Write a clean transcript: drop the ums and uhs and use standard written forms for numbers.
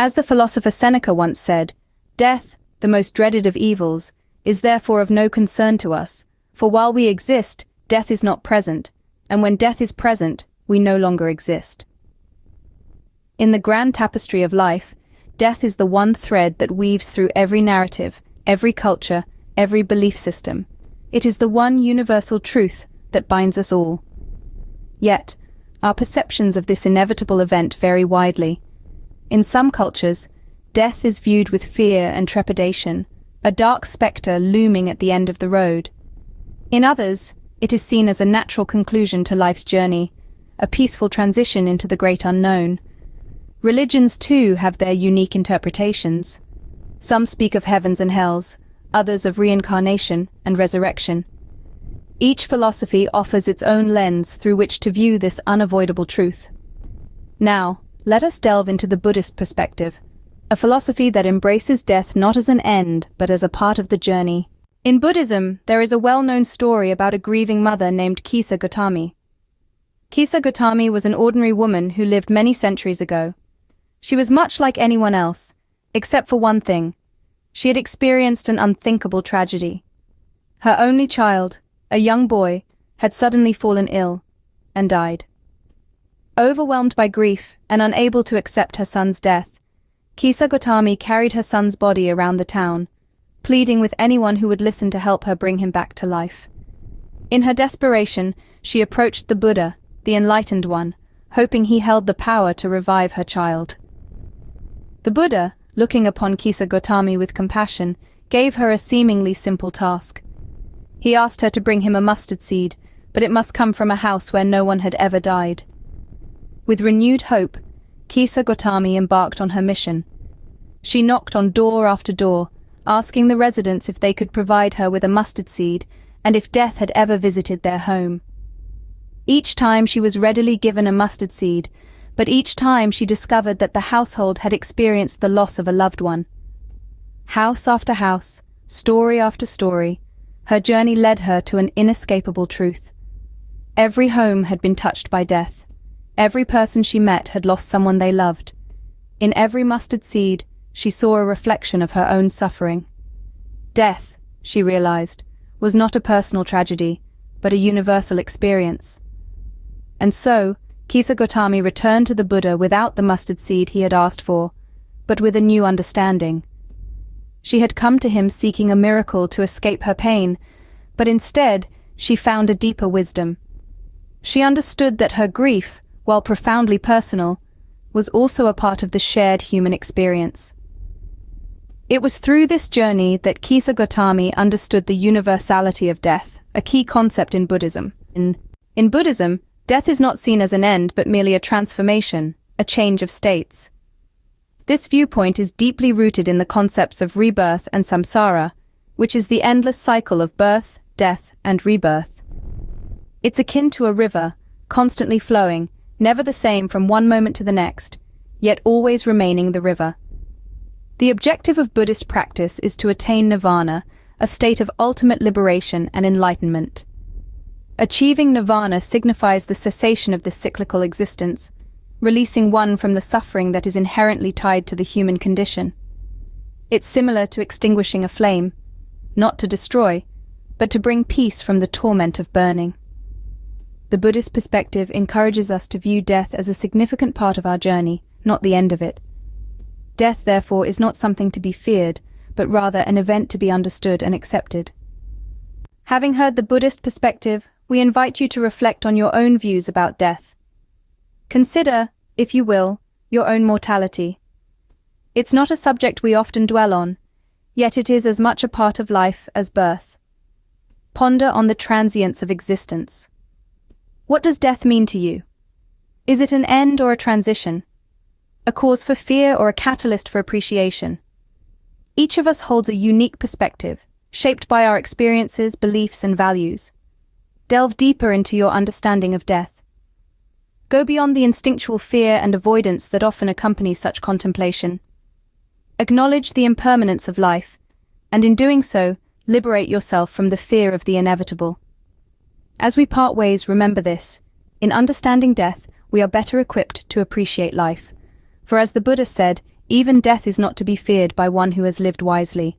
As the philosopher Seneca once said, "Death, the most dreaded of evils, is therefore of no concern to us, for while we exist, death is not present, and when death is present, we no longer exist." In the grand tapestry of life, death is the one thread that weaves through every narrative, every culture, every belief system. It is the one universal truth that binds us all. Yet, our perceptions of this inevitable event vary widely. In some cultures, death is viewed with fear and trepidation, a dark spectre looming at the end of the road. In others, it is seen as a natural conclusion to life's journey, a peaceful transition into the great unknown. Religions, too, have their unique interpretations. Some speak of heavens and hells, others of reincarnation and resurrection. Each philosophy offers its own lens through which to view this unavoidable truth. Now, let us delve into the Buddhist perspective, a philosophy that embraces death not as an end, but as a part of the journey. In Buddhism, there is a well-known story about a grieving mother named Kisa Gotami. Kisa Gotami was an ordinary woman who lived many centuries ago. She was much like anyone else, except for one thing. She had experienced an unthinkable tragedy. Her only child, a young boy, had suddenly fallen ill and died. Overwhelmed by grief and unable to accept her son's death, Kisa Gotami carried her son's body around the town, pleading with anyone who would listen to help her bring him back to life. In her desperation, she approached the Buddha, the enlightened one, hoping he held the power to revive her child. The Buddha, looking upon Kisa Gotami with compassion, gave her a seemingly simple task. He asked her to bring him a mustard seed, but it must come from a house where no one had ever died. With renewed hope, Kisa Gotami embarked on her mission. She knocked on door after door, asking the residents if they could provide her with a mustard seed and if death had ever visited their home. Each time she was readily given a mustard seed, but each time she discovered that the household had experienced the loss of a loved one. House after house, story after story, her journey led her to an inescapable truth. Every home had been touched by death. Every person she met had lost someone they loved. In every mustard seed, she saw a reflection of her own suffering. Death, she realized, was not a personal tragedy, but a universal experience. And so, Kisa Gotami returned to the Buddha without the mustard seed he had asked for, but with a new understanding. She had come to him seeking a miracle to escape her pain, but instead she found a deeper wisdom. She understood that her grief, while profoundly personal, was also a part of the shared human experience. It was through this journey that Kisa Gotami understood the universality of death, a key concept in Buddhism. In Buddhism, death is not seen as an end but merely a transformation, a change of states. This viewpoint is deeply rooted in the concepts of rebirth and samsara, which is the endless cycle of birth, death, and rebirth. It's akin to a river, constantly flowing, never the same from one moment to the next, yet always remaining the river. The objective of Buddhist practice is to attain nirvana, a state of ultimate liberation and enlightenment. Achieving nirvana signifies the cessation of this cyclical existence, releasing one from the suffering that is inherently tied to the human condition. It's similar to extinguishing a flame, not to destroy, but to bring peace from the torment of burning. The Buddhist perspective encourages us to view death as a significant part of our journey, not the end of it. Death, therefore, is not something to be feared, but rather an event to be understood and accepted. Having heard the Buddhist perspective, we invite you to reflect on your own views about death. Consider, if you will, your own mortality. It's not a subject we often dwell on, yet it is as much a part of life as birth. Ponder on the transience of existence. What does death mean to you? Is it an end or a transition? A cause for fear or a catalyst for appreciation? Each of us holds a unique perspective, shaped by our experiences, beliefs, and values. Delve deeper into your understanding of death. Go beyond the instinctual fear and avoidance that often accompany such contemplation. Acknowledge the impermanence of life, and in doing so, liberate yourself from the fear of the inevitable. As we part ways, remember this: in understanding death, we are better equipped to appreciate life. For as the Buddha said, Even death is not to be feared by one who has lived wisely.